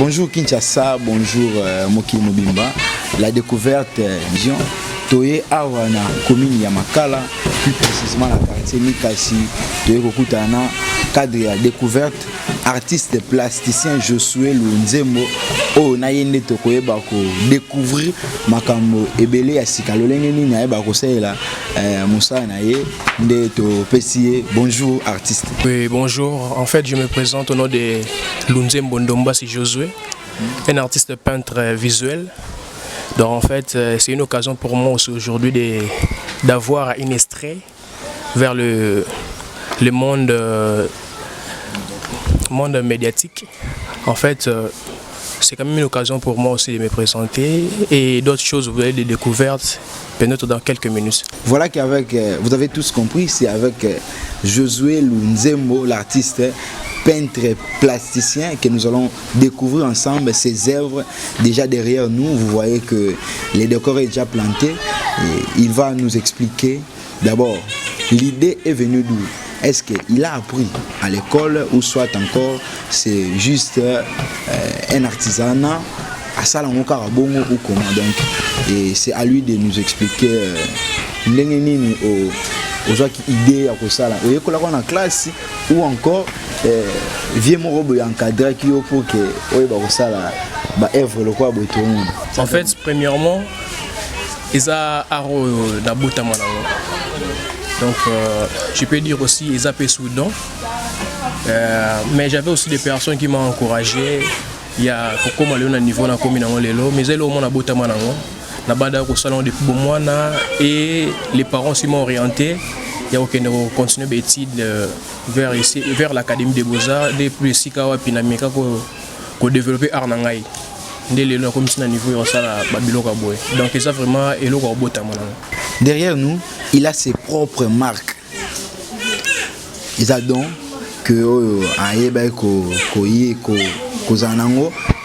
Bonjour Kinshasa, bonjour Moki Mobimba. La découverte Vision Toye Awana commune ya Makala, plus précisément la quartier Mikasi, Toye Kokutana, cadre ya découverte artiste plasticien Josué Lunzembo o nayende tokoye bako découvrir makambo ebele ya sika lolenge nini ya bako sela Moussa naye nde to pesier. Bonjour artiste. Oui, bonjour. En fait, je me présente au nom de Lunzembo Ndombasi Josué, un artiste peintre visuel. Donc en fait, c'est une occasion pour moi aussi aujourd'hui d'avoir un extrait vers le monde médiatique. En fait, c'est quand même une occasion pour moi aussi de me présenter et d'autres choses, vous avez des découvertes peut-être dans quelques minutes. Voilà qu'avec, vous avez tous compris, c'est avec Josué Lunzembo, l'artiste peintre plasticien, que nous allons découvrir ensemble ses œuvres. Déjà derrière nous, vous voyez que les décors est déjà planté. Et il va nous expliquer d'abord l'idée est venue d'où. Est-ce qu'il a appris à l'école ou soit encore c'est juste un artisanat à Salangoka Rabongo ou comment donc. Et c'est à lui de nous expliquer l'engenini aux gens qui idée à Kosala. Vous voyez qu'on a en classe ou encore vieux morobo encadré qui au pour que oui bah Kosala bah œuvre le quoi beton. En fait, premièrement, ils a aro d'abouta manango. Donc, je peux dire aussi ils a Soudan. Mais j'avais aussi des personnes qui m'ont encouragé. Il y a pourquoi aller au niveau na commune en lelo, mais elle au moins abouta manango. Na bada au salon de Bomwana et les parents s'y m'ont orienté. Il y a aucun continuer des études vers ici, vers l'académie des beaux-arts, depuis Sikawa Pinamika qu'on développer Arnangai. Dès le comme si na niveau au sala Babilo Kaboy. Donc ça vraiment et le robota manango. Derrière nous, il a ses propres marques. Ils ont donc que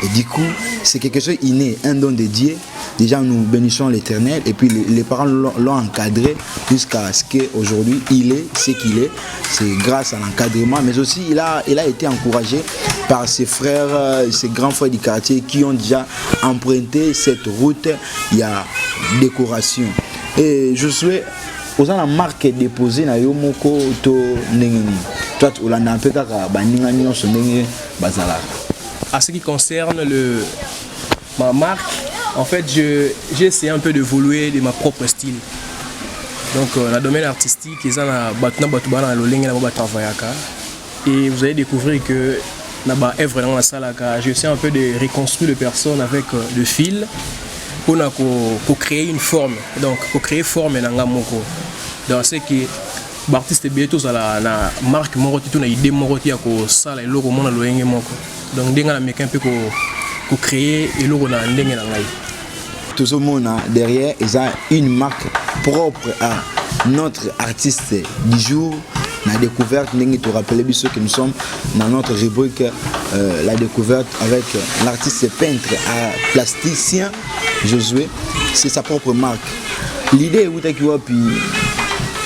et du coup, c'est quelque chose inné, un don de Dieu. Déjà, nous bénissons l'Éternel et puis les parents l'ont encadré jusqu'à ce qu'aujourd'hui il est ce qu'il est. C'est grâce à l'encadrement, mais aussi il a été encouragé par ses frères, ses grands frères du quartier qui ont déjà emprunté cette route. Il y a décoration. Et je souhaite aux gens la marque déposée na yomoko to nengeni. Toi tu l'as un peu kaka baninga nyonso ndenge bazala. À ce qui concerne ma marque, en fait, j'ai essayé un peu d'évoluer de ma propre style. Donc, dans le domaine artistique, ils ont et vous allez découvrir que j'essaie un peu de reconstruire les personnes avec le fil pour créer une forme. Donc, pour créer forme dans ce qui l'artiste bientôt la marque moroti tout na idée moroti ya ko sala eloko mona loyenge moko. Donc ndenga na meka un peu pour créer eloko na ndenge na ngai. Tout ce monde derrière ils ont une marque propre à notre artiste du jour. La découverte, nous te rappelez bien que nous sommes dans notre rubrique la découverte avec l'artiste peintre plasticien Josué. C'est sa propre marque. L'idée est où tu as puis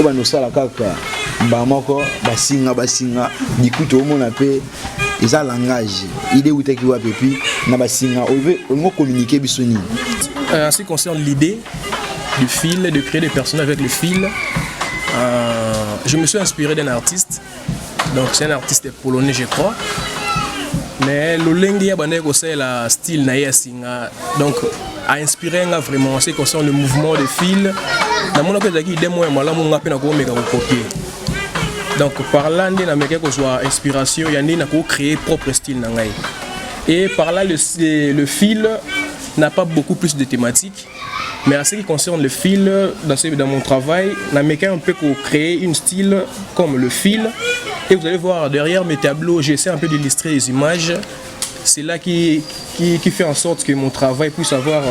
banosala kaka bamoko basinga du coup tout le monde appelle ils ont langage idée où tu as puis na basinga on communiquer bisoni. En ce qui concerne l'idée du fil, de créer des personnages avec le fil, je me suis inspiré d'un artiste. Donc c'est un artiste polonais je crois. Mais l'olenge ya bande ko c'est la style na ya singa. Donc a inspiré vraiment en ce qui concerne le mouvement de fil. Dans mon cas qui demo ya malamu ngape na ko meka ko copier. Donc par là ndé na meka ko soit inspiration ya ndé na ko créer propre style na ngai. Et par là le fil n'a pas beaucoup plus de thématiques. Mais en ce qui concerne le fil, dans mon travail, na meka un peu pour créer une style comme le fil. Et vous allez voir derrière mes tableaux, j'essaie un peu d'illustrer les images. C'est là qui fait en sorte que mon travail puisse avoir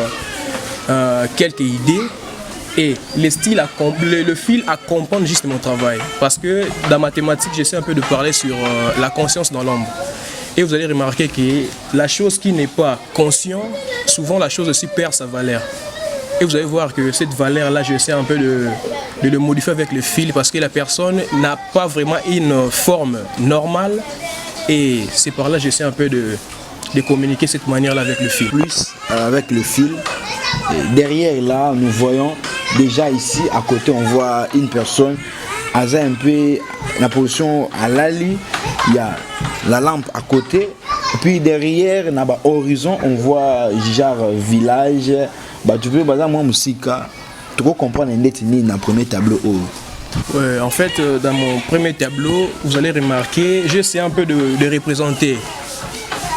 quelques idées. Et le fil accompagne juste mon travail. Parce que dans ma thématique, j'essaie un peu de parler sur la conscience dans l'ombre. Et vous allez remarquer que la chose qui n'est pas consciente, souvent la chose aussi perd sa valeur. Et vous allez voir que cette valeur-là, j'essaie un peu de le modifier avec le fil parce que la personne n'a pas vraiment une forme normale. Et c'est par là que j'essaie un peu de communiquer de cette manière-là avec le fil. Plus avec le fil. Et derrière là, nous voyons déjà ici à côté, on voit une personne. Un peu la position à l'ali, il y a la lampe à côté. Et puis derrière, dans l'horizon, on voit genre village. Tu peux moi musica. Tu peux comprendre dans le premier tableau. Ouais, en fait, dans mon premier tableau, vous allez remarquer, j'essaie un peu de représenter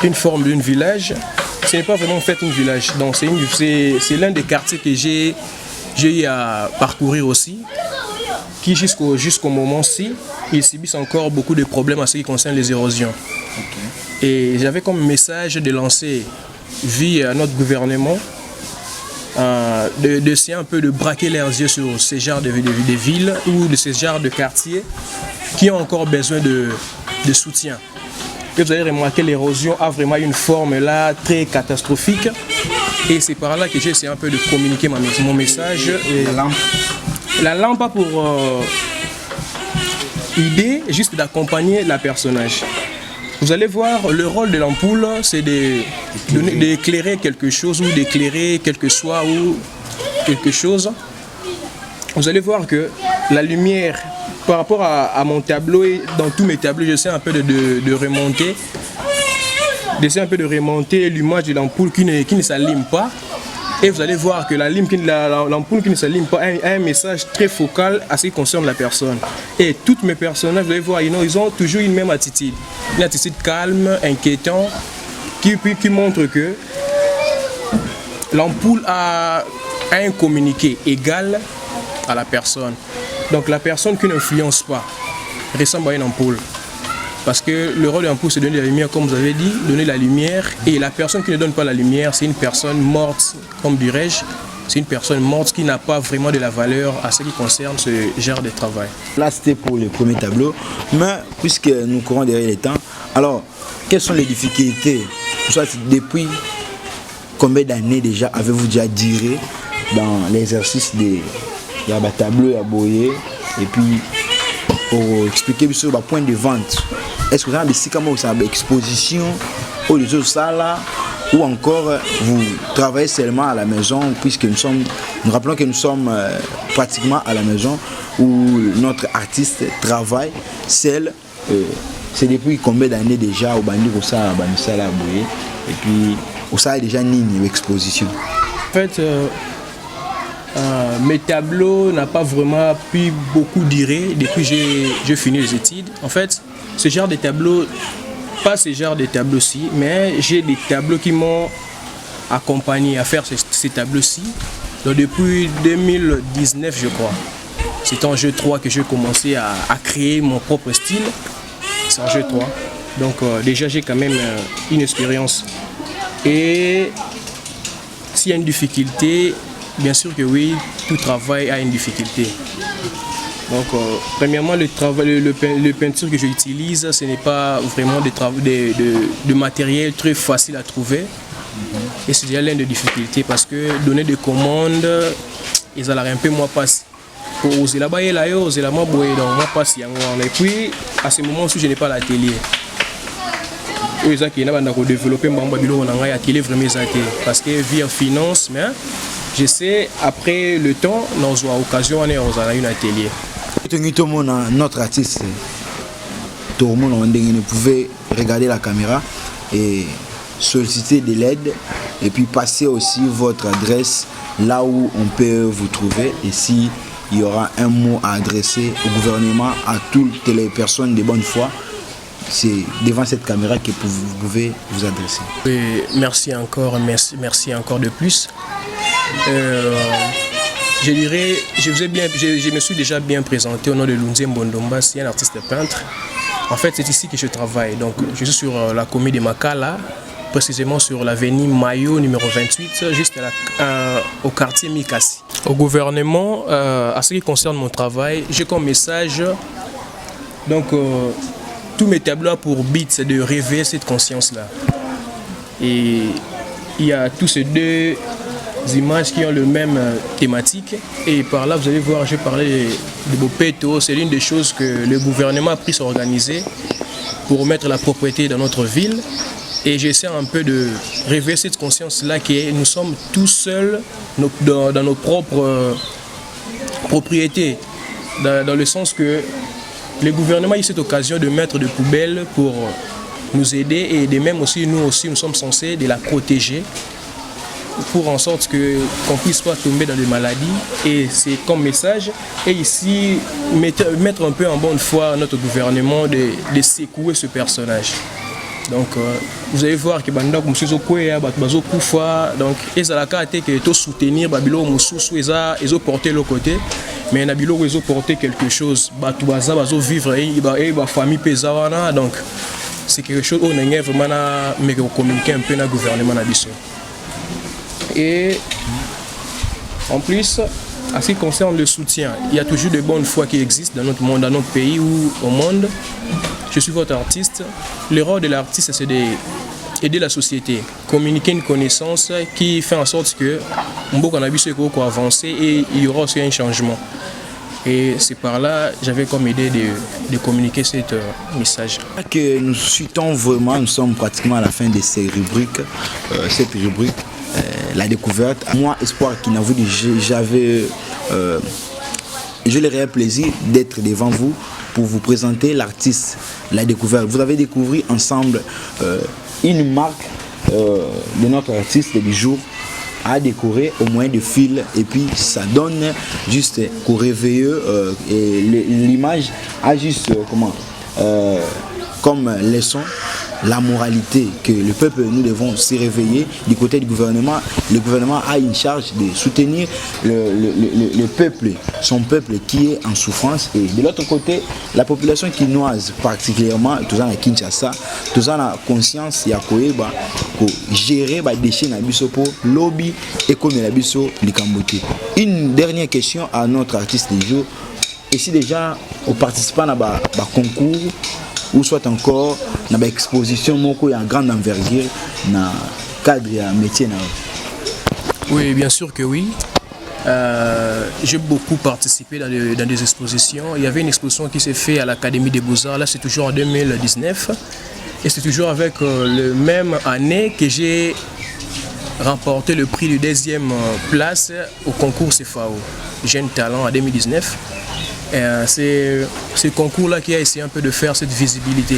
une forme d'un village. Ce n'est pas vraiment en fait un village. Donc c'est l'un des quartiers que j'ai eu à parcourir aussi, qui jusqu'au moment-ci, ils subissent encore beaucoup de problèmes en ce qui concerne les érosions. Okay. Et j'avais comme message de lancer via notre gouvernement d'essayer un peu de braquer leurs yeux sur ces genres de villes ou de ces genres de quartiers qui ont encore besoin de soutien. Et vous allez remarquer, l'érosion a vraiment une forme là très catastrophique. Et c'est par là que j'ai essayé un peu de communiquer mon message. Et la lampe a pour idée juste d'accompagner la personnage. Vous allez voir, le rôle de l'ampoule, c'est d'éclairer quelque chose ou d'éclairer quelque soit ou quelque chose. Vous allez voir que la lumière, par rapport à mon tableau et dans tous mes tableaux, j'essaie un peu de remonter. D'essayer un peu de remonter l'image de l'ampoule qui ne s'allume pas. Et vous allez voir que l'ampoule qui ne s'allume pas a un message très focal à ce qui concerne la personne. Et tous mes personnages, vous allez voir, ils ont toujours une même attitude. Une attitude calme, inquiétante, qui montre que l'ampoule a un communiqué égal à la personne. Donc la personne qui n'influence pas ressemble à une ampoule. Parce que le rôle de l'ampoule, c'est de donner la lumière, comme vous avez dit, donner la lumière. Et la personne qui ne donne pas la lumière, c'est une personne morte, comme dirais-je. C'est une personne morte qui n'a pas vraiment de la valeur à ce qui concerne ce genre de travail. Là, c'était pour le premier tableau. Mais puisque nous courons derrière les temps, alors, quelles sont les difficultés? Depuis combien d'années déjà avez-vous déjà duré dans l'exercice des tableaux à boyer? Et puis, pour expliquer sur le point de vente, est-ce que vous avez des expositions ou des autres salles ou encore vous travaillez seulement à la maison, puisque nous rappelons que nous sommes pratiquement à la maison où notre artiste travaille seul. C'est depuis combien d'années déjà au Bandi au Sala Boye et puis au Sala déjà une exposition? En fait, mes tableaux n'ont pas vraiment pu beaucoup durer depuis que j'ai fini les études. En fait, ce genre de tableaux, pas ce genre de tableaux-ci, mais j'ai des tableaux qui m'ont accompagné à faire ces tableaux-ci. Donc depuis 2019, je crois. C'est en jeu 3 que j'ai commencé à créer mon propre style. C'est en jeu 3. Donc déjà, j'ai quand même une expérience. Et s'il y a une difficulté, bien sûr que oui, tout travail a une difficulté. Donc, premièrement, le peinture que j'utilise, ce n'est pas vraiment de matériel très facile à trouver. Et c'est déjà l'une des difficultés parce que donner des commandes, ils allaient un peu moins passer. Pour oser là-bas, et là, oser là-bas, donc moi passe. Et puis, à ce moment-ci, je n'ai pas l'atelier. Ils ont développé mon atelier vraiment parce que via finance, mais je sais, après le temps, nous avons l'occasion d'aller à un atelier. Notre artiste, tout le monde pouvait regarder la caméra et solliciter de l'aide et puis passer aussi votre adresse là où on peut vous trouver. Et si il y aura un mot à adresser au gouvernement, à toutes les personnes de bonne foi, c'est devant cette caméra que vous pouvez vous adresser. Et merci encore de plus. Je dirais, je me suis déjà bien présenté au nom de Lunzé Mbondomba, c'est un artiste peintre. En fait, c'est ici que je travaille. Donc, je suis sur la commune de Makala, précisément sur l'avenue Mayo numéro 28, juste au quartier Mikasi. Au gouvernement, à ce qui concerne mon travail, j'ai comme message, donc, tous mes tableaux pour but, c'est de réveiller cette conscience-là. Et il y a tous ces deux images qui ont le même thématique. Et par là, vous allez voir, j'ai parlé de Bopeto. C'est l'une des choses que le gouvernement a pris s'organiser pour mettre la propriété dans notre ville. Et j'essaie un peu de réveiller cette conscience-là que nous sommes tous seuls dans nos propres propriétés. Dans le sens que le gouvernement a eu cette occasion de mettre des poubelles pour nous aider et de même aussi, nous sommes censés de la protéger pour en sorte qu'on puisse pas tomber dans des maladies. Et c'est comme message. Et ici, mettre un peu en bonne foi notre gouvernement de secouer ce personnage. Donc, vous allez voir que Bandak Moussou Kouya, Batbazo Koufa, donc, ils ont la carte que tout soutenir, Babilo Moussou, ils ont porté le côté, mais Nabilo, ils ont porté quelque chose. Batouaza, Bazo vivre, et la famille Pesawana, donc, c'est quelque chose où on a vraiment communiqué un peu dans le gouvernement Nabiso. Et en plus, en ce qui concerne le soutien, il y a toujours de bonnes foi qui existent dans notre monde, dans notre pays ou au monde. Je suis votre artiste. Le rôle de l'artiste, c'est d'aider la société, communiquer une connaissance qui fait en sorte que on a vu ce qu'on va avancer et il y aura aussi un changement. Et c'est par là j'avais comme idée de communiquer ce message. Que nous suivons vraiment, nous sommes pratiquement à la fin de ces rubriques, cette rubrique, la découverte. Moi, Espoir Kinavudi, j'avais le réel plaisir d'être devant vous pour vous présenter l'artiste, la découverte. Vous avez découvert ensemble une marque de notre artiste du jour à décorer au moyen de fils et puis ça donne juste qu'au réveilleux et l'image a juste comme leçon la moralité que le peuple, nous devons se réveiller du côté du gouvernement. Le gouvernement a une charge de soutenir le peuple, son peuple qui est en souffrance. Et de l'autre côté, la population quinoise, particulièrement, tout à Kinshasa, tout à la conscience, il y a pour gérer les déchets pour lobby et comme la biso Likamboté. Une dernière question à notre artiste du jour. Et si déjà, aux participants à concours, ou soit encore dans l'exposition en grande envergure dans le cadre de métier. Oui, bien sûr que oui. J'ai beaucoup participé dans des expositions. Il y avait une exposition qui s'est faite à l'Académie des Beaux-Arts, là c'est toujours en 2019. Et c'est toujours avec le même année que j'ai remporté le prix de 2e place au concours CFAO, Jeune Talent en 2019. C'est ce concours-là qui a essayé un peu de faire cette visibilité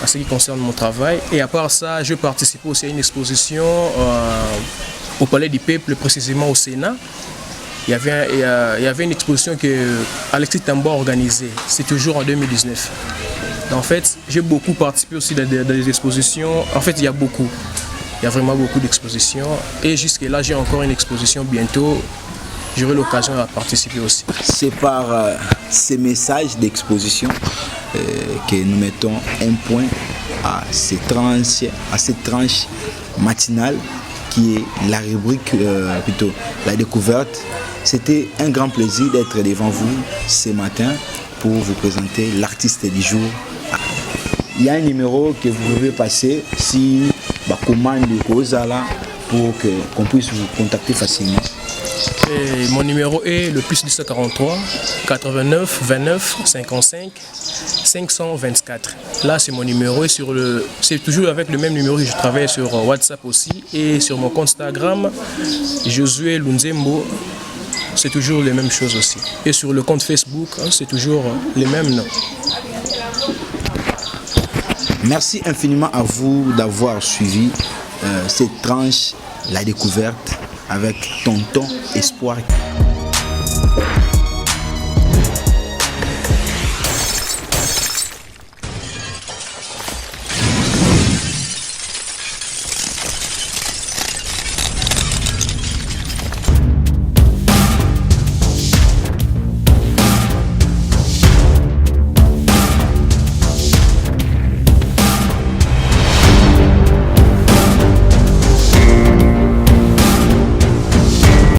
en ce qui concerne mon travail. Et à part ça, je participe aussi à une exposition au Palais du Peuple, précisément au Sénat. Il y avait une exposition que Alexis Tambo a organisée. C'est toujours en 2019. En fait, j'ai beaucoup participé aussi dans des expositions. En fait, il y a vraiment beaucoup d'expositions. Et jusque-là, j'ai encore une exposition bientôt. J'aurai l'occasion de participer aussi. C'est par ces messages d'exposition que nous mettons un point à cette tranche matinale qui est la rubrique, plutôt la découverte. C'était un grand plaisir d'être devant vous ce matin pour vous présenter l'artiste du jour. Il y a un numéro que vous pouvez passer si la commande est pour qu'on puisse vous contacter facilement. Et mon numéro est le +243 89 29 55 524. Là c'est mon numéro et c'est toujours avec le même numéro que je travaille sur WhatsApp aussi et sur mon compte Instagram Josué Lunzembo. C'est toujours les mêmes choses aussi. Et sur le compte Facebook, c'est toujours les mêmes noms. Merci infiniment à vous d'avoir suivi cette tranche, la découverte avec Tonton Espoir.